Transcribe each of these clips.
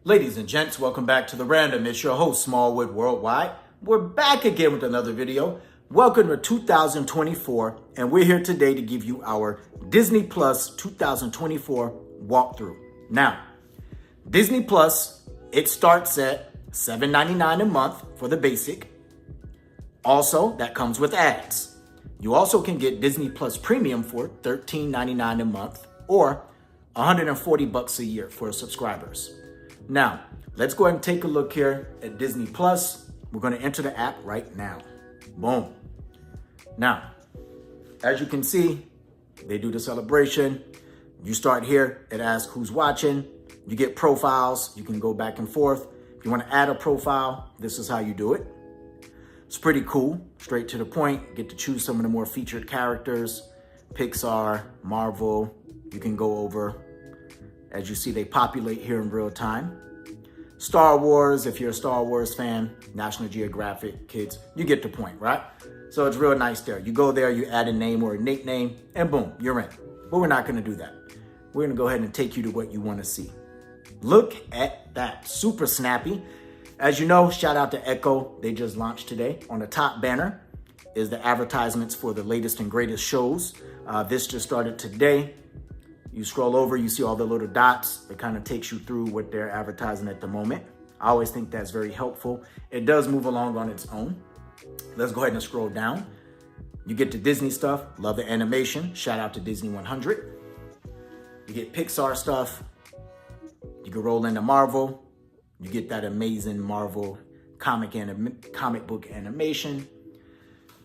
Ladies and gents, welcome back to The Random. It's your host, Smallwood Worldwide. We're back again with another video. Welcome to 2024, and we're here today to give you our Disney Plus 2024 walkthrough. Now, Disney Plus, it starts at $7.99 a month for the basic. Also, that comes with ads. You also can get Disney Plus Premium for $13.99 a month or $140 a year for subscribers. Now, let's go ahead and take a look here at Disney Plus. We're going to enter the app right now. Boom. Now, as you can see, they do the celebration. You start here, it asks who's watching. You get profiles. You can go back and forth. If you want to add a profile, this is how you do it. It's pretty cool, straight to the point. Get to choose some of the more featured characters. Pixar, Marvel, you can go over. As you see, they populate here in real time. Star Wars, if you're a Star Wars fan, National Geographic, kids, you get the point, right? So it's real nice there. You go there, you add a name or a nickname, and boom, you're in. But we're not gonna do that. We're gonna go ahead and take you to what you wanna see. Look at that, super snappy. As you know, shout out to Echo. They just launched today. On the top banner is the advertisements for the latest and greatest shows. This just started today. You scroll over, you see all the little dots. It kind of takes you through what they're advertising at the moment. I always think that's very helpful. It does move along on its own. Let's go ahead and scroll down. You get the Disney stuff. Love the animation. Shout out to Disney 100. You get Pixar stuff. You can roll into Marvel. You get that amazing Marvel comic book animation.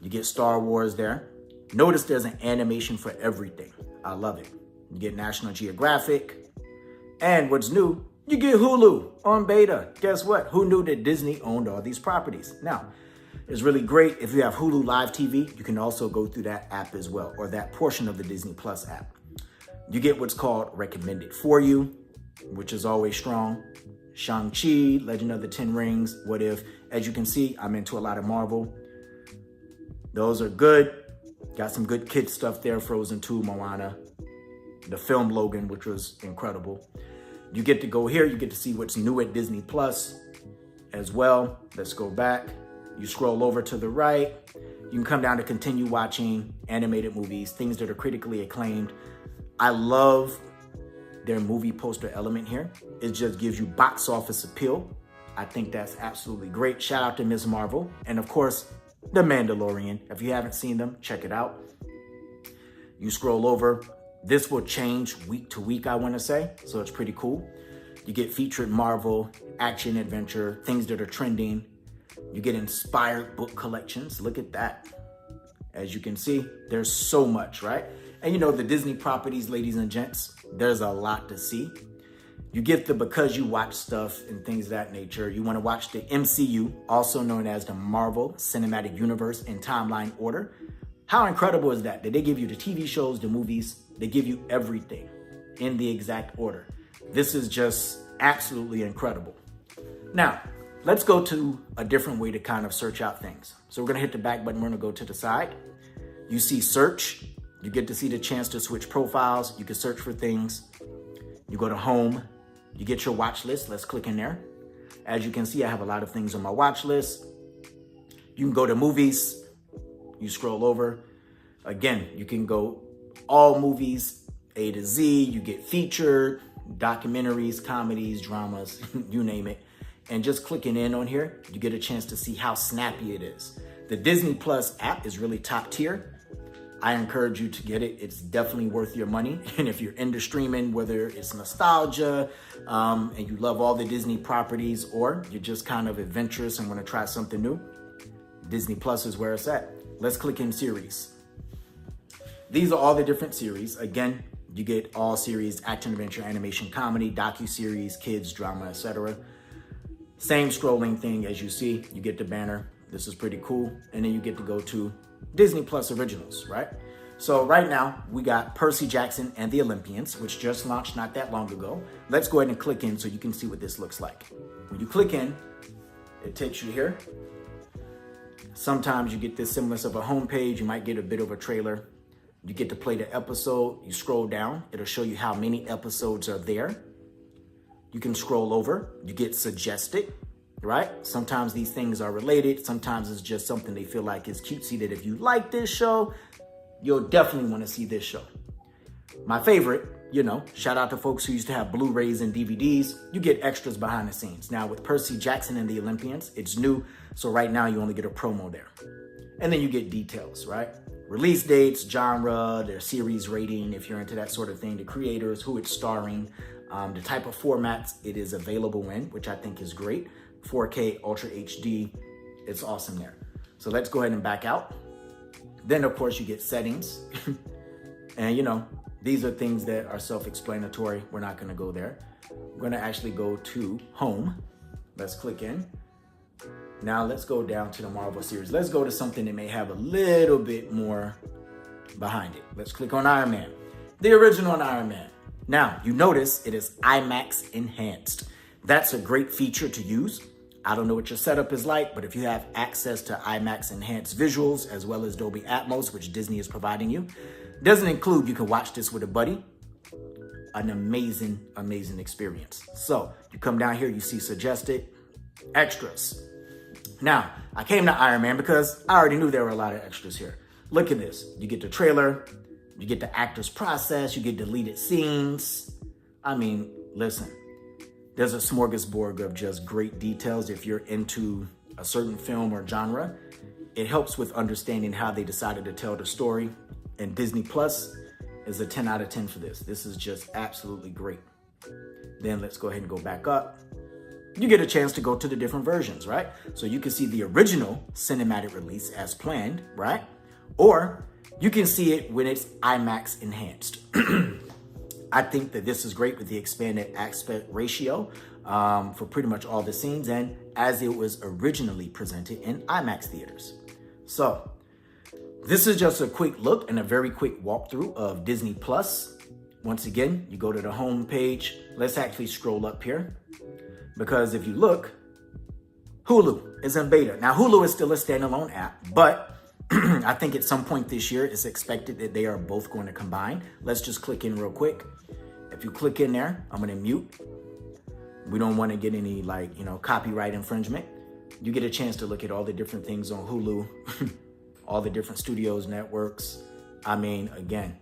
You get Star Wars there. Notice there's an animation for everything. I love it. You get National Geographic. And what's new, you get Hulu on beta. Guess what? Who knew that Disney owned all these properties? Now, it's really great. If you have Hulu Live TV, you can also go through that app as well, or that portion of the Disney Plus app. You get what's called recommended for you, which is always strong. Shang-Chi, Legend of the Ten Rings, What If. As you can see, I'm into a lot of Marvel. Those are good. Got some good kid stuff there. Frozen 2, Moana. The film Logan, which was incredible. You get to go here. You get to see what's new at Disney Plus as well. Let's go back. You scroll over to the right. You can come down to continue watching animated movies, things that are critically acclaimed. I love their movie poster element here. It just gives you box office appeal. I think that's absolutely great. Shout out to Ms. Marvel. And of course, The Mandalorian. If you haven't seen them, check it out. You scroll over. This will change week to week, I want to say. So it's pretty cool. You get featured Marvel, action, adventure, things that are trending. You get inspired book collections. Look at that. As you can see, there's so much, right? And you know, the Disney properties, ladies and gents, there's a lot to see. You get the because you watch stuff and things of that nature. You want to watch the MCU, also known as the Marvel Cinematic Universe in timeline order. How incredible is that? That they give you the TV shows, the movies, they give you everything in the exact order. This is just absolutely incredible. Now, let's go to a different way to kind of search out things. So we're gonna hit the back button, we're gonna go to the side. You see search, you get to see the chance to switch profiles. You can search for things. You go to home, you get your watch list. Let's click in there. As you can see, I have a lot of things on my watch list. You can go to movies. You scroll over. Again, you can go all movies, A to Z. You get featured, documentaries, comedies, dramas, you name it. And just clicking in on here, you get a chance to see how snappy it is. The Disney Plus app is really top tier. I encourage you to get it. It's definitely worth your money. And if you're into streaming, whether it's nostalgia and you love all the Disney properties, or you're just kind of adventurous and want to try something new, Disney Plus is where it's at. Let's click in series. These are all the different series. Again, you get all series: action, adventure, animation, comedy, docu-series, kids, drama, etc. Same scrolling thing as you see. You get the banner. This is pretty cool. And then you get to go to Disney Plus Originals, right? So right now we got Percy Jackson and the Olympians, which just launched not that long ago. Let's go ahead and click in so you can see what this looks like. When you click in, it takes you here. Sometimes you get this semblance of a homepage. You might get a bit of a trailer. You get to play the episode. You scroll down. It'll show you how many episodes are there. you can scroll over, you get suggested, right? Sometimes these things are related. Sometimes it's just something they feel like is cutesy that if you like this show, you'll definitely want to see this show. My favorite, shout out to folks who used to have Blu-rays and DVDs. You get extras behind the scenes. Now with Percy Jackson and the Olympians, it's new. So right now you only get a promo there. And then you get details, right? Release dates, genre, their series rating, if you're into that sort of thing, the creators, who it's starring, the type of formats it is available in, which I think is great. 4K, Ultra HD, it's awesome there. So let's go ahead and back out. Then of course you get settings. And these are things that are self-explanatory. We're not gonna go there. We're gonna actually go to home. Let's click in. Now let's go down to the Marvel series. Let's go to something that may have a little bit more behind it. Let's click on Iron Man, the original Iron Man. Now you notice it is IMAX enhanced. That's a great feature to use. I don't know what your setup is like, but if you have access to IMAX enhanced visuals as well as Dolby Atmos, which Disney is providing you, doesn't include you can watch this with a buddy. An amazing, amazing experience. So you come down here, you see suggested extras. Now, I came to Iron Man because I already knew there were a lot of extras here. Look at this. You get the trailer, you get the actor's process, you get deleted scenes. I mean, listen, there's a smorgasbord of just great details. If you're into a certain film or genre, it helps with understanding how they decided to tell the story. And Disney Plus is a 10 out of 10 for this. This is just absolutely great. Then let's go ahead and go back up. You get a chance to go to the different versions, right? So you can see the original cinematic release as planned, right? Or you can see it when it's IMAX enhanced. I think that this is great with the expanded aspect ratio for pretty much all the scenes and as it was originally presented in IMAX theaters. So this is just a quick look and a very quick walkthrough of Disney Plus. Once again, you go to the home page. Let's actually scroll up here because if you look, Hulu is in beta. Now, Hulu is still a standalone app, but I think at some point this year, it's expected that they are both going to combine. Let's just click in real quick. If you click in there, I'm going to mute. We don't want to get any copyright infringement. You get a chance to look at all the different things on Hulu. All the different studios, networks. I mean, again,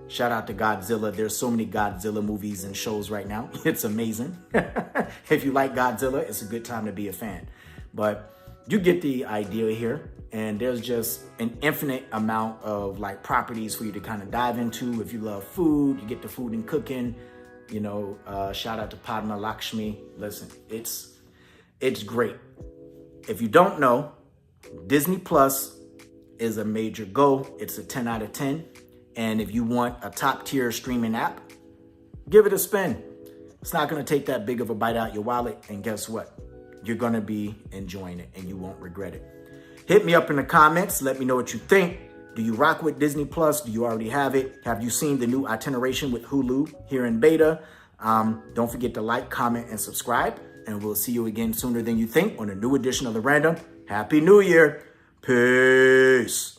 shout out to Godzilla. There's so many Godzilla movies and shows right now. It's amazing. If you like Godzilla, it's a good time to be a fan. But you get the idea here. And there's just an infinite amount of properties for you to kind of dive into. If you love food, you get the food and cooking. Shout out to Padma Lakshmi. Listen, it's great. If you don't know, Disney Plus is a major go. It's a 10 out of 10. And if you want a top tier streaming app, give it a spin. It's not going to take that big of a bite out your wallet. And guess what? You're going to be enjoying it and you won't regret it. Hit me up in the comments. Let me know what you think. Do you rock with Disney Plus? Do you already have it? Have you seen the new itineration with Hulu here in beta? Don't forget to like, comment, and subscribe. And we'll see you again sooner than you think on a new edition of The Random. Happy New Year. Peace.